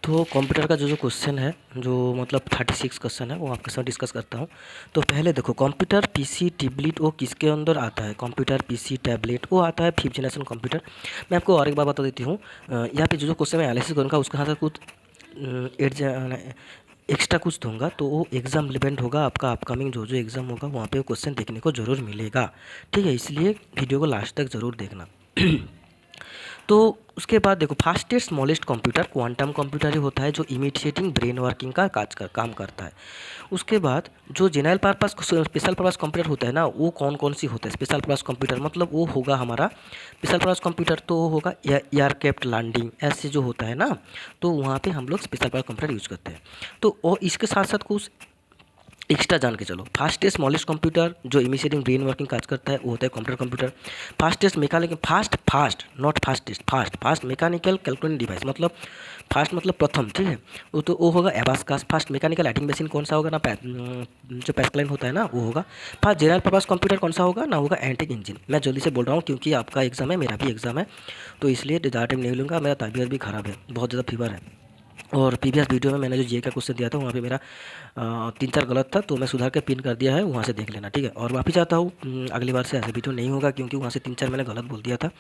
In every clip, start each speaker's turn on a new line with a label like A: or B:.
A: तो कंप्यूटर का जो क्वेश्चन है, जो मतलब 36 क्वेश्चन है, वो आपके साथ डिस्कस करता हूँ। तो पहले देखो, कंप्यूटर पीसी टैबलेट वो किसके अंदर आता है? कंप्यूटर पीसी टैबलेट वो आता है 5th जनरेशन कंप्यूटर। मैं आपको और एक बार बता देती हूँ। यहाँ पे जो क्वेश्चन मैं एनालिसिस करूँगा उसके साथ कुछ एक्स्ट्रा कुछ दूंगा, तो वो एग्ज़ाम रिलेवेंट होगा। आपका अपकमिंग जो एग्ज़ाम होगा वहाँ पे वो क्वेश्चन देखने को ज़रूर मिलेगा। ठीक है, इसलिए वीडियो को लास्ट तक ज़रूर देखना। तो उसके बाद देखो, fastest smallest computer quantum computer ही होता है, जो इमिडिएटिंग ब्रेन वर्किंग का काम करता है। उसके बाद जो general purpose special purpose computer होता है ना, वो कौन कौन सी होता है? स्पेशल पर्पस कंप्यूटर मतलब वो होगा हमारा स्पेशल पर्पस कंप्यूटर, तो वो होगा एयरक्राफ्ट लैंडिंग ऐसे जो होता है ना, तो वहाँ पे हम लोग स्पेशल पर्पस कंप्यूटर यूज़ करते हैं। तो और इसके साथ साथ कुछ एक्स्ट्रा जान के चलो। फास्टेस्ट स्मॉलेस्ट कंप्यूटर जो इमिडिएटिंग ब्रेन वर्किंग काज करता है वो होता है computer computer. Fastest mechanical fast not fastest, fast mechanical calculating device मतलब फास्ट मतलब प्रथम, ठीक है। वो तो वो होगा एबास्कस। फास्ट मैकेनिकल एडिंग मशीन कौन सा होगा ना, जो पैस्कलाइन होता है ना वो होगा। फास्ट जनरल पर्पस कंप्यूटर कौन सा होगा ना, होगा एंटिक इंजन। मैं जल्दी से बोल रहा हूँ क्योंकि आपका एग्जाम है, मेरा भी एग्जाम है, तो इसलिए ज़्यादा टाइम नहीं लूँगा। मेरा तबीयत भी ख़राब है, बहुत ज़्यादा फीवर है। और प्रीवियस वीडियो में मैंने जो जे का क्वेश्चन दिया था वहाँ पे मेरा 3-4 गलत था, तो मैं सुधार के पिन कर दिया है, वहाँ से देख लेना, ठीक है। और वापस चाहता हूँ अगली बार से ऐसे वीडियो नहीं होगा, क्योंकि वहाँ से 3-4 मैंने गलत बोल दिया था।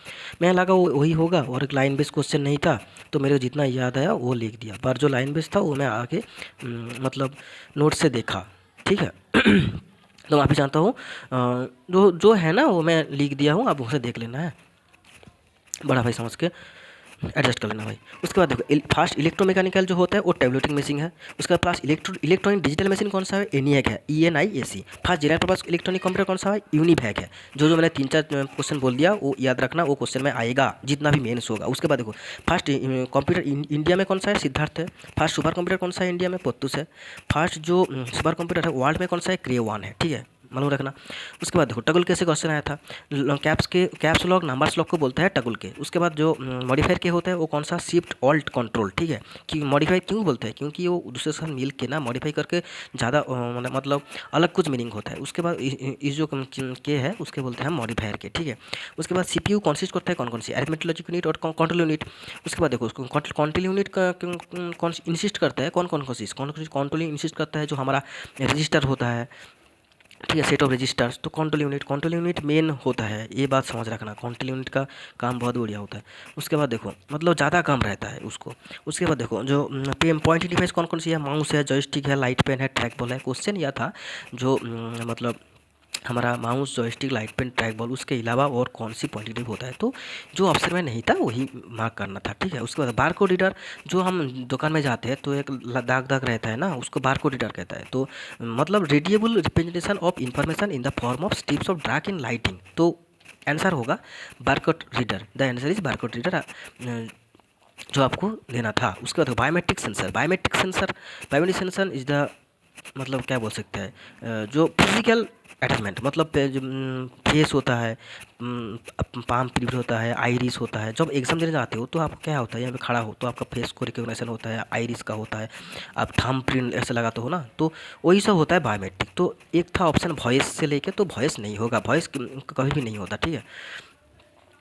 A: मैं लगा वो वही होगा, और एक लाइन बेस्ड क्वेश्चन नहीं था, तो मेरे को जितना याद आया वो लिख दिया। पर जो लाइन बेस्ड था वो मैं आगे मतलब नोट से देखा, ठीक है। तो वापस चाहता हूँ जो जो है ना वो मैं लिख दिया हूँ, आप उसे देख लेना है, बड़ा भाई समझ के एडजस्ट कर लेना भाई। उसके बाद देखो, फास्ट इलेक्ट्रोमैकेनिकल जो होता है वो टैबलेटिंग मशीन है। उसके बाद फास्ट इलेक्ट्रॉनिक डिजिटल मशीन कौन सा है? ENIAC है, ENIAC। Fast general purpose electronic computer कौन सा है? यूनिवैक है। जो मैंने 3-4 क्वेश्चन बोल दिया वो याद रखना, वो क्वेश्चन में आएगा जितना भी मेन्स होगा। उसके बाद देखो, फास्ट कंप्यूटर इंडिया में कौन सा है? सिद्धार्थ है। फास्ट सुपर कंप्यूटर कौन सा है इंडिया में? पोतुस है। फास्ट जो सुपर कंप्यूटर है वर्ल्ड में कौन सा है? क्रे1 है, ठीक है, मालूम रखना। उसके बाद देखो, टगुल कैसे क्वेश्चन आया था? कैप्स लॉक नंबर्स लॉक को बोलता है टगुल के। उसके बाद जो मॉडिफायर के होता है वो कौन सा? शिफ्ट ऑल्ट कंट्रोल, ठीक है। कि मॉडिफाई क्यों बोलते हैं? क्योंकि वो दूसरे साथ मिल के ना मॉडिफाई करके ज़्यादा मतलब अलग कुछ मीनिंग होता है। उसके बाद इस जो के है उसके बोलते हैं मॉडिफायर के, ठीक है। उसके बाद CPU कॉन्सिस्ट करता है कौन कौन सी? अरिथमेटिक लॉजिक यूनिट और कंट्रोल यूनिट। उसके बाद देखो, उसको कंट्रोल यूनिट का कौन इंसिस्ट करता है, कौन कौन कंट्रोल इंसिस्ट करता है? जो हमारा रजिस्टर होता है, ठीक है, सेट ऑफ रजिस्टर्स। तो कंट्रोल यूनिट मेन होता है, ये बात समझ रखना। कंट्रोल यूनिट का काम बहुत बढ़िया होता है। उसके बाद देखो, मतलब ज़्यादा काम रहता है उसको। उसके बाद देखो, जो पॉइंट डिवाइस कौन कौन सी है? माउस है, जॉयस्टिक है, लाइट पेन है, ट्रैक बॉल है। क्वेश्चन यह था जो मतलब हमारा mouse, joystick, light pen, trackball, उसके अलावा और कौन सी पॉजिटिव होता है? तो जो ऑप्शन में नहीं था वही मार्क करना था, ठीक है। उसके बाद बार कोड रीडर, जो हम दुकान में जाते हैं तो एक दाग दाग रहता है ना, उसको बार कोड रीडर कहता है। तो मतलब readable representation of information in the form of strips of dark in lighting. तो आंसर होगा barcode reader. The answer is barcode reader, जो आपको लेना था। उसके बाद बायोमेट्रिक सेंसर इज द मतलब क्या बोल सकते हैं, जो फिजिकल अटैचमेंट मतलब फेस होता है, पाम प्रिंट होता है, आइरिस होता है। जब एग्जाम देने जाते हो तो आपको क्या होता है, यहाँ पे खड़ा हो तो आपका फेस को रिकॉग्निशन होता है, आइरिस का होता है, आप थंब प्रिंट ऐसे लगाते हो ना, तो वही सब होता है बायोमेट्रिक। तो एक था ऑप्शन वॉइस से लेके, तो वॉइस नहीं होगा, वॉइस कभी भी नहीं होता, ठीक है।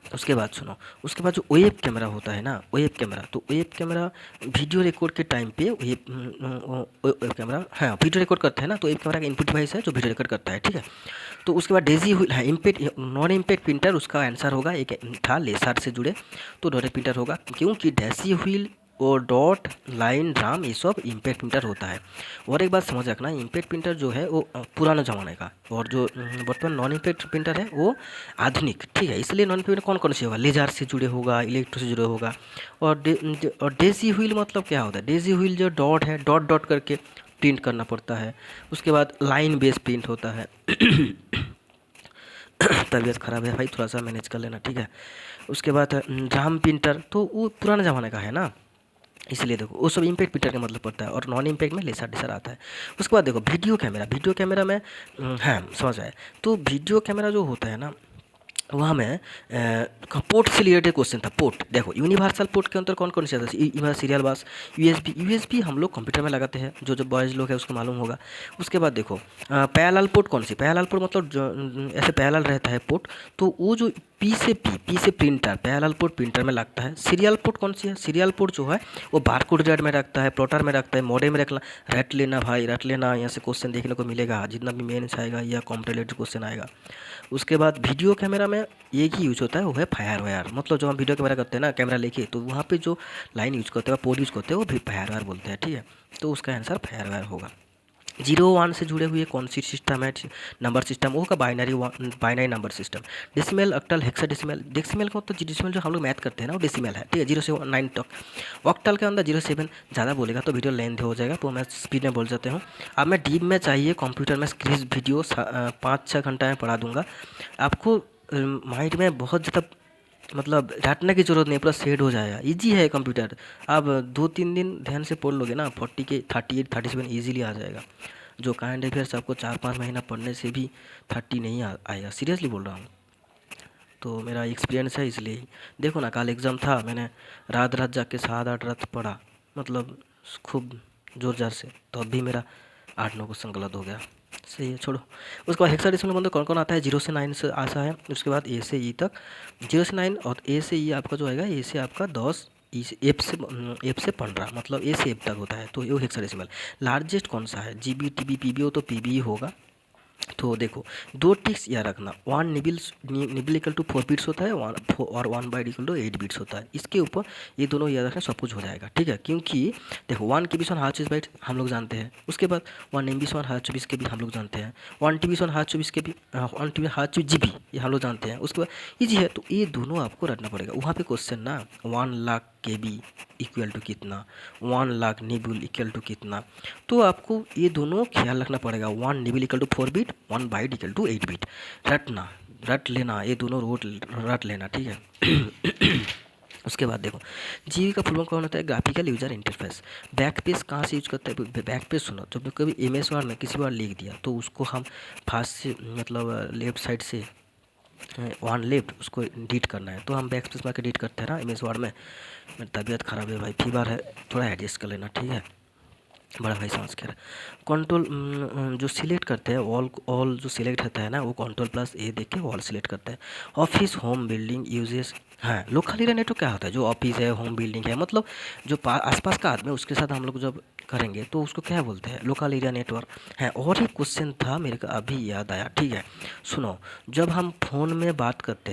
A: उसके बाद सुनो, उसके बाद जो वेब कैमरा होता है ना, वेब कैमरा, तो वेब कैमरा वीडियो रिकॉर्ड के टाइम पे वेब कैमरा, हाँ, वीडियो रिकॉर्ड करता है ना, तो वेब कैमरा का इनपुट डिवाइस है जो वीडियो रिकॉर्ड करता है, ठीक है। तो उसके बाद डेजी व्हील, हाँ, इम्पैक्ट नॉन इम्पैक्ट प्रिंटर, उसका आंसर होगा एक था लेसर से जुड़े, तो नॉन प्रिंटर होगा, क्योंकि डेजी व्हील और डॉट लाइन ड्राम ये सब इम्पैक्ट प्रिंटर होता है। और एक बात समझ रखना, इम्पैक्ट प्रिंटर जो है वो पुराना ज़माने का, और जो वर्तमान नॉन इम्पैक्ट प्रिंटर है वो आधुनिक, ठीक है। इसलिए नॉन इम्पैक्ट कौन कौन से होगा? लेजर से जुड़े होगा, इलेक्ट्रो से जुड़े होगा। और डेजी व्हील मतलब क्या होता है? डेजी व्हील जो डॉट है, डॉट डॉट करके प्रिंट करना पड़ता है। उसके बाद लाइन बेस प्रिंट होता है। तबीयत ख़राब है भाई, थोड़ा सा मैनेज कर लेना, ठीक है। उसके बाद ड्राम प्रिंटर, तो वो पुराने ज़माने का है ना, इसलिए देखो वो सब इम्पैक्ट प्रिंटर का मतलब पड़ता है, और नॉन इम्पैक्ट में लेसर डेसर आता है। उसके बाद देखो वीडियो कैमरा में हाँ समझ आए। तो वीडियो कैमरा जो होता है ना, वहाँ में पोर्ट से रिलेटेड क्वेश्चन था। पोर्ट देखो, यूनिवर्सल पोर्ट के अंदर कौन कौन से आता है? सीरियल बस, यूएसबी हम लोग कंप्यूटर में लगाते हैं, जो बॉयज़ लोग हैं उसको मालूम होगा। उसके बाद देखो पैरेलल पोर्ट कौन सी? पैरेलल पोर्ट मतलब जो ऐसे पैरेलल रहता है पोर्ट, तो वो जो पी से प्रिंटर, पैरेलल पोर्ट प्रिंटर में लगता है। सीरियल पोर्ट कौन सी है? सीरियल पोर्ट जो है वो बारकोड रीडर में रखता है, प्लॉटर में रखता है, मॉडेम में रखना। रट लेना भाई, रट लेना, यहाँ से क्वेश्चन देखने को मिलेगा जितना भी मेंस आएगा या कॉम्पिटिटिव क्वेश्चन आएगा। उसके बाद वीडियो कैमरा में एक ही यूज होता है, वो है फायर वायर। मतलब जो हम वीडियो कैमरा करते हैं ना, कैमरा लेके, तो वहाँ पे जो लाइन यूज करते हैं, पोर्ट यूज करते हैं, वो भी फायर वायर बोलते हैं, ठीक है। तो उसका आंसर फायर वायर होगा। 0-1 से जुड़े हुए कौन सी सिस्टम है? नंबर सिस्टम, वो का binary number system. Decimal, octal, hexadecimal. Decimal का मतलब डेसिमल जो हम लोग मैथ करते हैं ना, वो डेसिमल है, ठीक है, 0 से 9 तक। ऑक्टल के अंदर 0-7। ज़्यादा बोलेगा तो वीडियो लेंथ हो जाएगा, तो मैं स्पीड में बोल जाते हूँ। अब मैं डीप में चाहिए कंप्यूटर में क्रिज वीडियो 5-6 घंटा में पढ़ा दूंगा आपको। माइंड में बहुत ज़्यादा मतलब रटने की ज़रूरत नहीं, पूरा सेट हो जाएगा। इजी है कंप्यूटर। आप 2-3 दिन ध्यान से पढ़ लोगे ना, 40 के 38 37 ईजीली आ जाएगा। जो काइंड अफेयर्स आपको 4-5 महीना पढ़ने से भी 30 नहीं आएगा, सीरियसली बोल रहा हूँ। तो मेरा एक्सपीरियंस है, इसलिए देखो ना, कल एग्ज़ाम था, मैंने रात रात जाके 7-8 रात पढ़ा, मतलब खूब ज़ोर जार से, तो अब भी मेरा 8-9 क्वेश्चन गलत हो गया। सही है, छोड़ो। उसके बाद हेक्साडेसिमल में कौन कौन आता है? 0 से 9 से आता है। उसके बाद ए से ई तक, 0 से 9, और ए से ई आपका जो आएगा, ए से आपका 10, ई से एफ से 15, मतलब ए से एफ तक होता है, तो ये हेक्साडेसिमल। लार्जेस्ट कौन सा है? जीबी, टीबी, पीबी हो तो पीबी होगा। तो देखो, 2 टिक्स याद रखना, 1 निबल इक्वल टू 4 बिट्स होता है, और 1 बाइट इक्वल टू 8 बिट्स होता है। इसके ऊपर ये दोनों याद रखना, सब कुछ हो जाएगा, ठीक है। क्योंकि देखो 1 के बीच 1/2 बाइट हम लोग जानते हैं। उसके बाद 1 MB 1/2 के भी हम लोग जानते हैं। 1 TB 1/2 के भी 1 TB 1/2 GB ये हम लोग जानते हैं। उसके बाद ईजी है, तो ये दोनों आपको रटना पड़ेगा। वहाँ पे क्वेश्चन ना, 1 लाख KB इक्वल टू कितना, 1 लाख निबल इक्वल टू कितना, तो आपको ये दोनों ख्याल रखना पड़ेगा। 1 nibble equal to 4 bit, 1 byte equal to 8 bit. रट लेना, ये दोनों रट लेना, ठीक है। उसके बाद देखो, जीवी का फुल फॉर्म कौन होता है? Graphical user interface. Back page कहाँ से यूज करता है? बैक पेज सुनो, जब कभी MS वर्ड में किसी बार लिख दिया, तो उसको हम फास्ट से, मतलब लेफ्ट साइड से 1 लेफ्ट उसको डिलीट करना है, तो हम बैक स्पेस मार के डिलीट करते हैं ना MS वर्ड में। मेरी तबीयत ख़राब है भाई, फीवर है, थोड़ा एडजस्ट कर लेना, ठीक है। बड़ा भाई सांस कह रहा है। कंट्रोल जो सिलेक्ट करते हैं, ऑल जो सिलेक्ट होता है ना, वो Ctrl+A देख के ऑल सिलेक्ट करते हैं। Office, home, building, uses. हाँ, लोकल एरिया नेटवर्क क्या होता है? जो ऑफिस है, होम, बिल्डिंग है, मतलब जो आसपास का आदमी, उसके साथ हम लोग जब करेंगे तो उसको क्या बोलते हैं? लोकल एरिया नेटवर्क है। और एक क्वेश्चन था मेरे को अभी याद आया, ठीक है, सुनो। जब हम फ़ोन में बात करते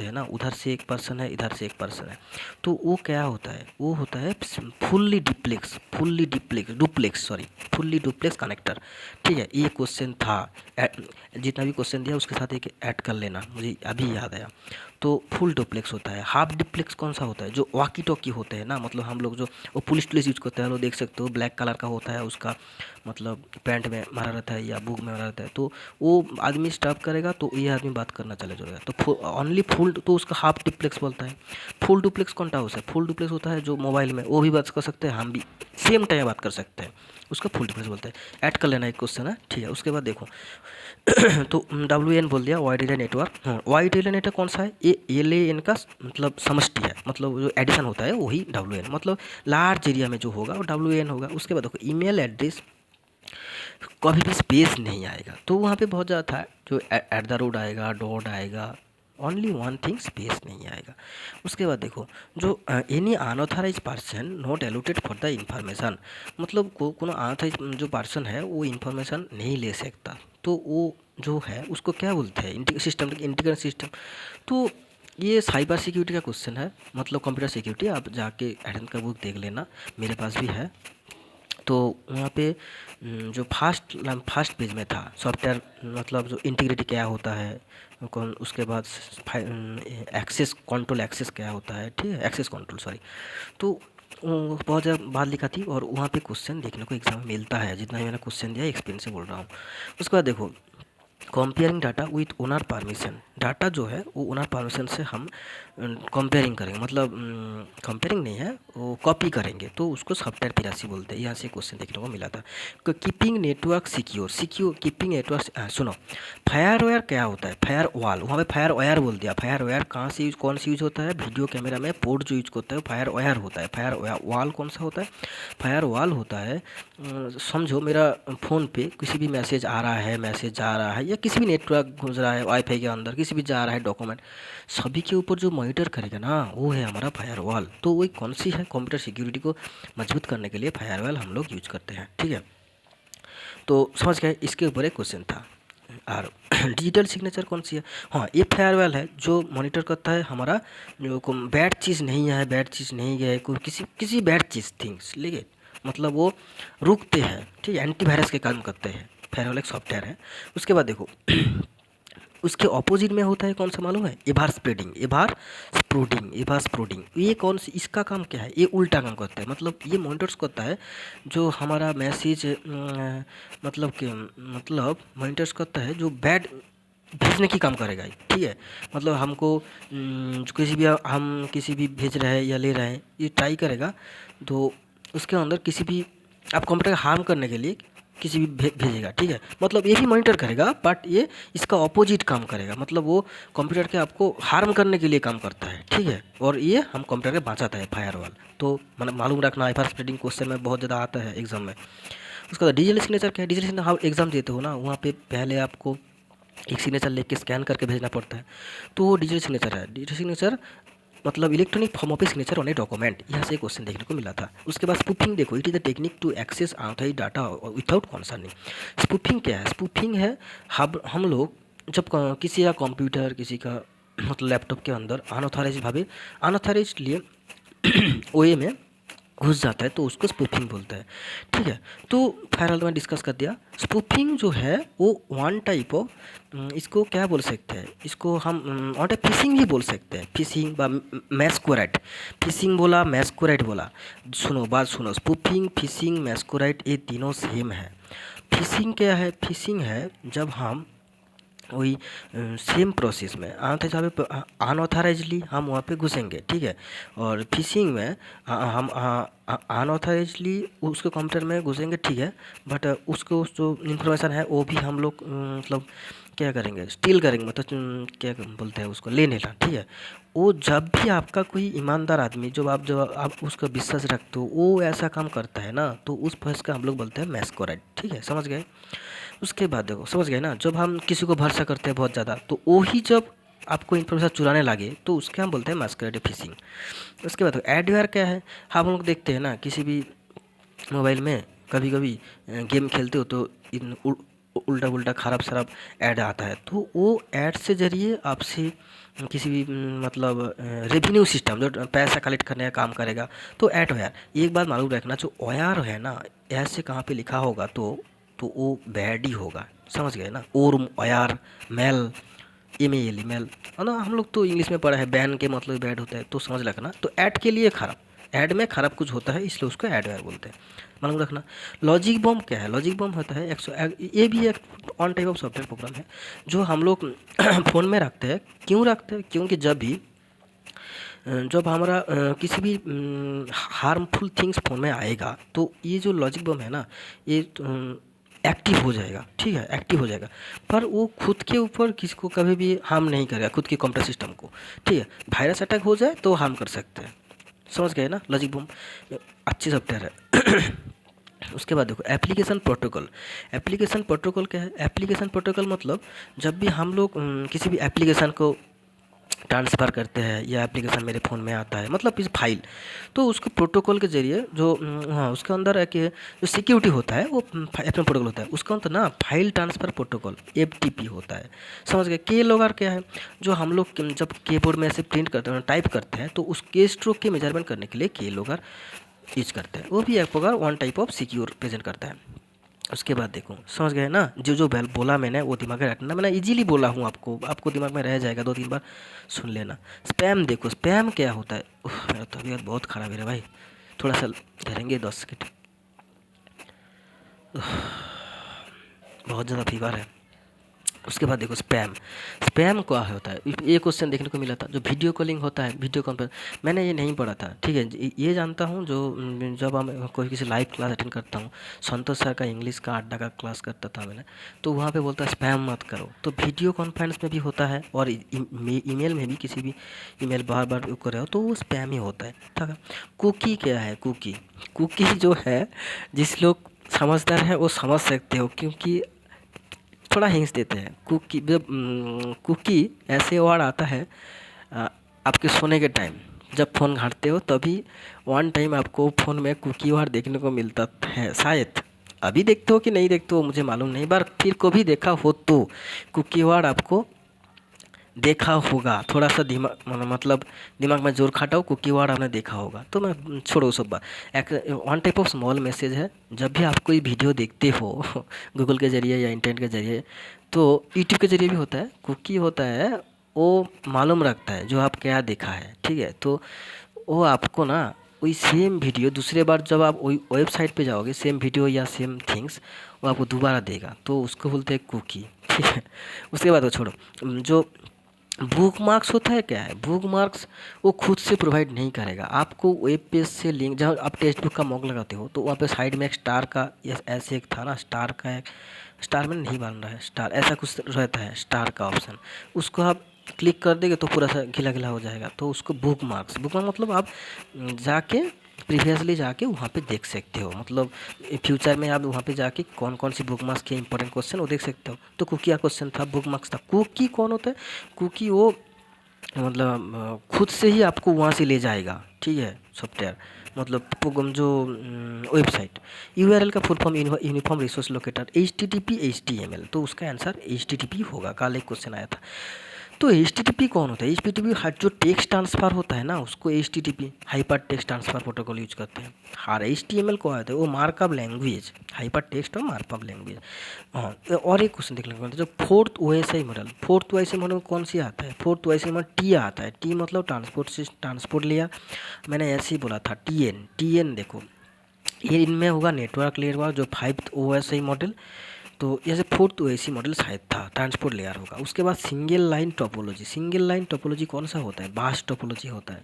A: हैं ना, उधर से एक पर्सन है, इधर से एक पर्सन है, तो वो क्या होता है? वो होता है फुल्ली डुप्लेक्स कनेक्टर, ठीक है। ये क्वेश्चन था, जितना भी क्वेश्चन दिया उसके साथ एक ऐड कर लेना, मुझे अभी याद आया। तो फुल डुप्लेक्स होता है। हाफ डुप्लेक्स कौन सा होता है? जो वॉकी टॉकी होते हैं ना, मतलब हम लोग जो वो पुलिस यूज करते हैं, लोग देख सकते हो, ब्लैक कलर का होता है, उसका मतलब पैंट में मारा रहता है या बुक में मारा रहता है, तो वो आदमी स्टॉप करेगा तो ये आदमी बात करना चले जाएगा, तो ओनली फुल, तो उसका हाफ डुप्लेक्स बोलता है। फुल डुप्लेक्स कौन सा होता है? फुल डुप्लेक्स होता है जो मोबाइल में, वो भी बात कर सकते हैं, हम भी सेम टाइम बात कर सकते हैं, उसका फुल डुप्लेक्स बोलते हैं। ऐड कर लेना एक क्वेश्चन है, ठीक है। उसके बाद देखो तो WAN बोल दिया, wide area network. Wide area network कौन सा है? ये LAN का मतलब समष्टि है, मतलब जो एडिशन होता है वही WAN, मतलब लार्ज एरिया में जो होगा वो WAN होगा। उसके बाद देखो, ईमेल एड्रेस कभी भी स्पेस नहीं आएगा, तो वहाँ पे बहुत ज़्यादा था, जो @ आएगा, डॉट आएगा, ओनली वन थिंग, स्पेस नहीं आएगा। उसके बाद देखो, जो any unauthorised person not allotted for the information, मतलब कोनो अनऑथराइज जो पर्सन है वो इन्फॉर्मेशन नहीं ले सकता, तो वो जो है उसको क्या बोलते हैं? Integrated system. तो ये साइबर सिक्योरिटी का क्वेश्चन है, मतलब कंप्यूटर सिक्योरिटी। आप जाके एडन का बुक देख लेना, मेरे पास भी है। तो वहाँ पे जो फर्स्ट पेज में था, सॉफ्टवेयर मतलब जो इंटीग्रिटी क्या होता है, कौन, उसके बाद एक्सेस कंट्रोल, एक्सेस क्या होता है, ठीक है, एक्सेस कंट्रोल, सॉरी। तो बहुत ज़्यादा बात लिखा थी, और वहाँ पे क्वेश्चन देखने को एग्जाम में मिलता है, जितना भी मैंने क्वेश्चन दिया एक्सपीरियंस से बोल रहा हूँ। उसके बाद देखो, comparing data with owner permission. Data जो है वो ओनर परमिशन से हम कंपेयरिंग करेंगे, मतलब कंपेयरिंग नहीं है, वो कॉपी करेंगे, तो उसको सॉफ्टवेयर पिरासी बोलते हैं। यहाँ से क्वेश्चन देखने को मिला था। Keeping network secure, keeping network, सुनो, फायरवेयर क्या होता है? फायर वॉल, वहाँ पे फायर वायर बोल दिया। फायर वायर कहाँ से यूज, कौन सा यूज होता है? वीडियो कैमरा में पोर्ट जो यूज होता है फायर वायर होता है। फायर वॉल कौन सा होता है? फायर वॉल होता है, समझो मेरा फ़ोन पे किसी भी मैसेज आ रहा है, मैसेज जा रहा है, या किसी भी नेटवर्क घुस रहा है वाईफाई के अंदर, किसी भी जा रहा है डॉक्यूमेंट, सभी के ऊपर जो मॉनिटर करेगा ना, वो है हमारा फायरवॉल। तो वो कौन सी है? कंप्यूटर सिक्योरिटी को मजबूत करने के लिए फायरवॉल हम लोग यूज करते हैं, ठीक है। तो समझ गए, इसके ऊपर एक क्वेश्चन था। और डिजिटल सिग्नेचर कौन सी है? हाँ, ये फायरवॉल है जो मॉनिटर करता है हमारा, जो बैड चीज़ नहीं है, बैड चीज़ नहीं गए, कोई किसी बैड चीज़ थिंग्स लेके, मतलब वो रुकते हैं, ठीक है, एंटीवायरस के काम करते हैं। फायरवॉल एक सॉफ्टवेयर है। उसके बाद देखो उसके ऑपोजिट में होता है कौन सा मालूम है? Ever spreading, ever spreading. ये कौन सी, इसका काम क्या है? ये उल्टा काम करता है, मतलब ये मॉनिटर्स करता है जो हमारा मैसेज, मतलब मॉनिटर्स करता है जो बैड भेजने की काम करेगा, ठीक है। मतलब हमको हम किसी भी भेज रहे हैं या ले रहे हैं, ये ट्राई करेगा, तो उसके अंदर किसी भी आप कंप्यूटर का हार्म करने के लिए किसी भी भेजेगा, ठीक है। मतलब ये भी मॉनिटर करेगा, बट ये इसका ऑपोजिट काम करेगा, मतलब वो कंप्यूटर के आपको हार्म करने के लिए काम करता है, ठीक है। और ये हम कंप्यूटर के बचाता है फायरवॉल। तो मतलब मालूम रखना, एभार स्प्रेडिंग क्वेश्चन में बहुत ज़्यादा आता है एग्जाम में। उसका बाद डिजिटल सिग्नेचर क्या है? डिजिटल सिग्नेचर आप एग्जाम देते हो ना, वहाँ पे पहले आपको एक सिग्नेचर लेके स्कैन करके भेजना पड़ता है, तो वो डिजिटल सिग्नेचर है। डिजिटल सिग्नेचर मतलब electronic form of a signature on a document. यहाँ से क्वेश्चन देखने को मिला था। उसके बाद स्पूफिंग देखो, it is the technique to access unauthorised data without concerning. Spoofing क्या है? स्पूफिंग है हम लोग जब किसी का कंप्यूटर, किसी का मतलब लैपटॉप के अंदर अनऑथराइज्डली ओए में घुस जाता है, तो उसको स्पूफिंग बोलते हैं, ठीक है। तो फायरवॉल में डिस्कस कर दिया। स्पूफिंग जो है वो वन टाइप ऑफ, इसको क्या बोल सकते हैं? इसको हम वन टाइप फिशिंग भी बोल सकते हैं। फिशिंग व मैस्कुरेट, फिशिंग बोला, मैस्कुरेट बोला, सुनो बात सुनो, स्पूफिंग, फिशिंग, मैस्कुरेट, ये तीनों सेम है। फिशिंग क्या है? फिशिंग है जब हम वही सेम प्रोसेस में अनऑथराइजली हम वहाँ पे घुसेंगे, ठीक है। और फिशिंग में हम अनऑथराइजली उसके कंप्यूटर में घुसेंगे, ठीक है, बट उसको जो इन्फॉर्मेशन है वो भी हम लोग मतलब क्या करेंगे? स्टील करेंगे, मतलब क्या बोलते हैं उसको, ले लेना, ठीक है। वो जब भी आपका कोई ईमानदार आदमी, जब आप उसका विश्वास रखते हो, वो ऐसा काम करता है ना, तो उस पर्स का हम लोग बोलते हैं मैस्कुरेट, ठीक है, समझ गए। उसके बाद देखो, समझ गए ना, जब हम किसी को भरोसा करते हैं बहुत ज़्यादा, तो वो ही जब आपको इन्फॉर्मेशन चुराने लगे, तो उसके हम बोलते हैं मैस्कुरेट फिशिंग। उसके बाद एडवेयर क्या है? हम लोग देखते हैं ना किसी भी मोबाइल में, कभी कभी गेम खेलते हो तो उल्टा उल्टा खराब शराब ऐड आता है, तो वो ऐड से ज़रिए आपसे किसी भी मतलब रेवेन्यू सिस्टम जो पैसा कलेक्ट करने का काम करेगा, तो ऐड वायर। एक बात मालूम रखना, जो वायर है ना, ऐसे कहाँ पे लिखा होगा तो वो बैड ही होगा, समझ गए ना। और वायर, मेल, ईमेल, ईमेल है ना, हम लोग तो इंग्लिश में पढ़ा है, बैन के मतलब बैड होता है, तो समझ रखना। तो ऐड के लिए खराब, ऐड में खराब कुछ होता है, इसलिए उसको एडवेयर बोलते हैं, मालूम रखना। लॉजिक बम क्या है? लॉजिक बम होता है ये भी एक on type of software program है जो हम लोग फ़ोन में रखते हैं। क्यों रखते हैं? क्योंकि जब हमारा किसी भी हार्मफुल थिंग्स फ़ोन में आएगा, तो ये जो लॉजिक बम है ना, ये एक्टिव हो जाएगा, ठीक है, एक्टिव हो जाएगा। पर वो खुद के ऊपर किसको कभी भी हार्म नहीं करेगा, खुद के कंप्यूटर सिस्टम को, ठीक है। वायरस अटैक हो जाए तो हार्म कर सकते हैं, समझ गए ना। लॉजिक बम अच्छी सॉफ्टवेयर है। उसके बाद देखो एप्लीकेशन प्रोटोकॉल। एप्लीकेशन प्रोटोकॉल क्या है? एप्लीकेशन प्रोटोकॉल मतलब जब भी हम लोग किसी भी एप्लीकेशन को ट्रांसफ़र करते हैं, या एप्लीकेशन मेरे फ़ोन में आता है, मतलब इस फाइल, तो उसको प्रोटोकॉल के ज़रिए जो हाँ, उसके अंदर एक जो सिक्योरिटी होता है वो एफ प्रोटोकॉल होता है, उसका अंदर ना फाइल ट्रांसफ़र प्रोटोकॉल एफटीपी होता है, समझ गए। के लॉगर क्या है? जो हम लोग जब कीबोर्ड में ऐसे प्रिंट करते हैं, टाइप करते हैं, तो उस के स्ट्रोक के मेजरमेंट करने के लिए के लॉगर यूज करते हैं, वो भी एक प्रकार one type of secure present करता है। उसके बाद देखो, समझ गए ना, जो बोला मैंने वो दिमाग में रखना, मैंने इजीली बोला हूँ, आपको दिमाग में रह जाएगा, 2-3 बार सुन लेना। स्पैम देखो, स्पैम क्या होता है? मेरा तबीयत बहुत ख़राब है रे भाई, थोड़ा सा ठहरेंगे 10 सेकेंड, बहुत ज़्यादा फीवर है। उसके बाद देखो स्पैम। स्पैम क्या होता है, ये क्वेश्चन देखने को मिला था। जो वीडियो कॉलिंग होता है, वीडियो कॉन्फ्रेंस, मैंने ये नहीं पढ़ा था, ठीक है। ये जानता हूँ जो जब हम कोई किसी लाइव क्लास अटेंड करता हूँ, संतोष सर का इंग्लिश का अड्डा का क्लास करता था मैंने, तो वहाँ पे बोलता है स्पैम मत करो। तो वीडियो कॉन्फ्रेंस में भी होता है और ईमेल में भी, किसी भी ईमेल बार बार कर रहे हो तो वो स्पैम ही होता है, ठीक है। कुकी क्या है, कुकी, कुकी जो है, जिस लोग समझदार है वो समझ सकते हो, क्योंकि थोड़ा हिंट्स देते हैं। कुकी जब कुकी ऐसे वर्ड आता है अ, आपके सोने के टाइम, जब फ़ोन घाटते हो तभी वन टाइम आपको फ़ोन में कुकी वर्ड देखने को मिलता है शायद। अभी देखते हो कि नहीं देखते हो मुझे मालूम नहीं, पर फिर कभी देखा हो तो कुकी वर्ड आपको देखा होगा। थोड़ा सा दिमाग मतलब दिमाग में जोर खाटाओ, कुकी वर्ड आपने देखा होगा। तो मैं छोड़ो सब बात। एक one type of small message है, जब भी आप कोई वीडियो देखते हो गूगल के ज़रिए या इंटरनेट के ज़रिए, तो यूट्यूब के ज़रिए भी होता है, कुकी होता है, वो मालूम रखता है जो आप क्या देखा है, ठीक है। तो वो आपको ना वही सेम वीडियो दूसरे बार जब आप वही वेबसाइट पे जाओगे, सेम वीडियो या सेम थिंग्स वो आपको दोबारा देगा, तो उसको बोलते हैं कुकी, ठीक है। उसके बाद वो छोड़ो। जो बुक मार्क्स होता है, क्या है बुक मार्क्स, वो खुद से प्रोवाइड नहीं करेगा आपको। वेब पेज से लिंक, जहाँ आप टेक्स्ट बुक का मॉक लगाते हो तो वहाँ पे साइड में एक स्टार का, ऐसे एक था ना स्टार का, एक स्टार में नहीं बन रहा है, स्टार ऐसा कुछ रहता है, स्टार का ऑप्शन, उसको आप क्लिक कर देंगे तो पूरा सा घिला घिला हो जाएगा। तो उसको बुक मार्क्स, बुक मार्क्स मतलब आप जाके प्रीवियसली जाके वहाँ पे देख सकते हो, मतलब फ्यूचर में आप वहाँ पे जाके कौन कौन सी बुक मार्क्स के इंपॉर्टेंट क्वेश्चन वो देख सकते हो। तो कुकी का क्वेश्चन था, बुक मार्क्स था। कुकी कौन होता है, कुकी वो मतलब खुद से ही आपको वहाँ से ले जाएगा, ठीक है, सॉफ्टवेयर, मतलब प्रोग्राम जो वेबसाइट। यूआरएल का full form uniform resource locator, HTTP HTML, तो उसका आंसर HTTP होगा। कल एक क्वेश्चन आया था। तो HTTP कौन होता है, HTTP जो टेक्स्ट ट्रांसफ़र होता है ना, उसको HTTP hyper text transfer protocol use करते हैं। और HTML को आता है वो मार्कअप लैंग्वेज, हाइपर टेक्स्ट और मार्कअप लैंग्वेज। हाँ, और एक क्वेश्चन देखने को मिलता है, जो fourth OSI model, fourth OSI model कौन सी आता है, फोर्थ OSI मॉडल टी आता है। टी मतलब ट्रांसपोर्ट लिया, मैंने ऐसे ही बोला था, TN देखो, ये इनमें होगा नेटवर्क लेयर वाला जो 5th OSI मॉडल। तो जैसे फोर्थ OSI मॉडल शायद था, ट्रांसपोर्ट लेयर होगा। उसके बाद single line topology, single line topology कौन सा होता है, बास टोपोलॉजी होता है।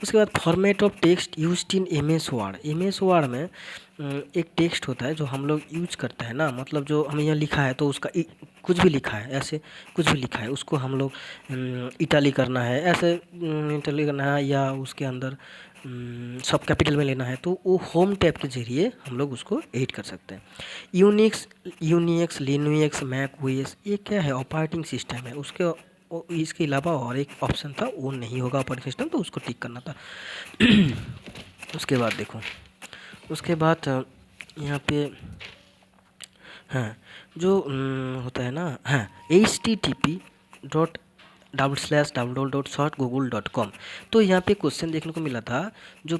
A: उसके बाद format of text used in MS word, MS word में एक टेक्स्ट होता है जो हम लोग यूज करते हैं ना, मतलब जो हमें यहाँ लिखा है तो उसका कुछ भी लिखा है, ऐसे कुछ भी लिखा है उसको हम लोग इटाली करना है, ऐसे इटाली करना है, या उसके अंदर सब कैपिटल में लेना है, तो वो होम टैब के ज़रिए हम लोग उसको एडिट कर सकते हैं। यूनिक्स लिनक्स मैक OS, ये क्या है, ऑपरेटिंग सिस्टम है। इसके अलावा और एक ऑप्शन था, वो नहीं होगा ऑपरेटिंग सिस्टम, तो उसको टिक करना था। उसके बाद देखो, उसके बाद यहाँ पे हाँ, जो होता है ना, हाँ, http://www.shortgoogle.com। तो यहाँ पे क्वेश्चन देखने को मिला था, जो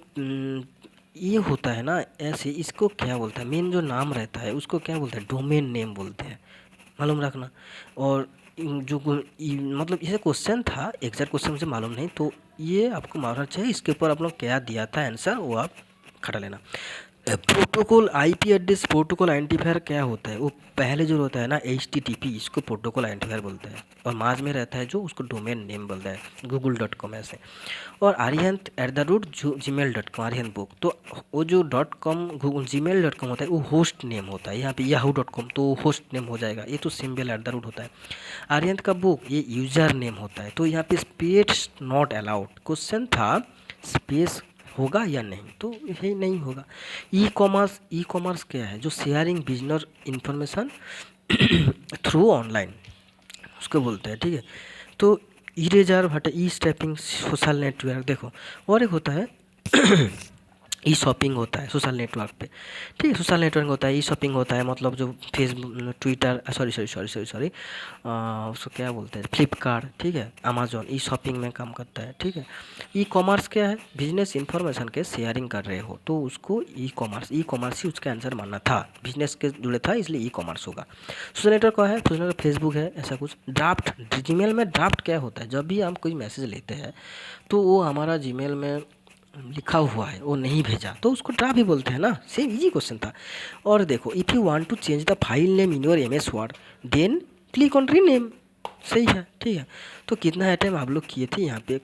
A: ये होता है ना ऐसे, इसको क्या बोलता है, मेन जो नाम रहता है उसको क्या बोलते हैं, डोमेन नेम बोलते हैं, मालूम रखना। और मतलब ये क्वेश्चन था, एग्जैक्ट क्वेश्चन मुझे मालूम नहीं, तो ये आपको मालूम चाहिए, इसके ऊपर आप लोग क्या दिया था आंसर वो आप खड़ा लेना। Protocol IP address protocol identifier क्या होता है, वो पहले जो होता है ना HTTP, इसको प्रोटोकॉल आइडेंटिफायर बोलते हैं, और माज में रहता है जो, उसको डोमेन नेम बोलता है, google.com ऐसे। और आर्यंत @ gmail.com, आर्यंत बुक, तो वो जो .com gmail.com होता है वो होस्ट नेम होता है। यहाँ पे yahoo.com तो होस्ट नेम हो जाएगा, ये तो सिंबल @ होता है। आर्यंत का बुक ये यूज़र नेम होता है। तो यहाँ पे स्पेस नॉट अलाउड, क्वेश्चन था स्पेस होगा या नहीं, तो यही नहीं होगा। ई कॉमर्स क्या है, जो sharing business information through online, उसको बोलते हैं, ठीक है। तो इरेजर भट्ट ई स्टेपिंग सोशल नेटवर्क, देखो और एक होता है ई शॉपिंग होता है सोशल नेटवर्क पे, ठीक है, सोशल नेटवर्क होता है। ई शॉपिंग होता है मतलब जो फेसबुक ट्विटर, सॉरी उसको क्या बोलते हैं, फ्लिपकार्ट, ठीक है, अमेजोन, ई शॉपिंग में काम करता है, ठीक है। ई कॉमर्स क्या है, बिजनेस इंफॉर्मेशन के शेयरिंग कर रहे हो तो उसको ई कॉमर्स ही उसका आंसर मानना था, बिजनेस के जुड़े था इसलिए ई कॉमर्स होगा। सोशल नेटवर्क क्या है, सोशल नेटवर्क फेसबुक है, ऐसा कुछ। ड्राफ्ट, जीमेल में ड्राफ्ट क्या होता है, जब भी हम कोई मैसेज लेते हैं तो वो हमारा जीमेल में लिखा हुआ है वो नहीं भेजा तो उसको ड्राफ्ट भी बोलते हैं ना, सेम इजी क्वेश्चन था। और देखो, if you want to change the file name in your MS Word then click on rename. सही है, ठीक है। तो कितना अटेम्प्ट आप लोग किए थे यहाँ पे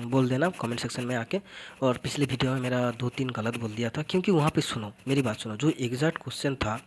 A: बोल देना कमेंट सेक्शन में आके। और पिछले वीडियो में मेरा 2-3 गलत बोल दिया था, क्योंकि वहाँ पे सुनो मेरी बात सुनो, जो एग्जैक्ट क्वेश्चन था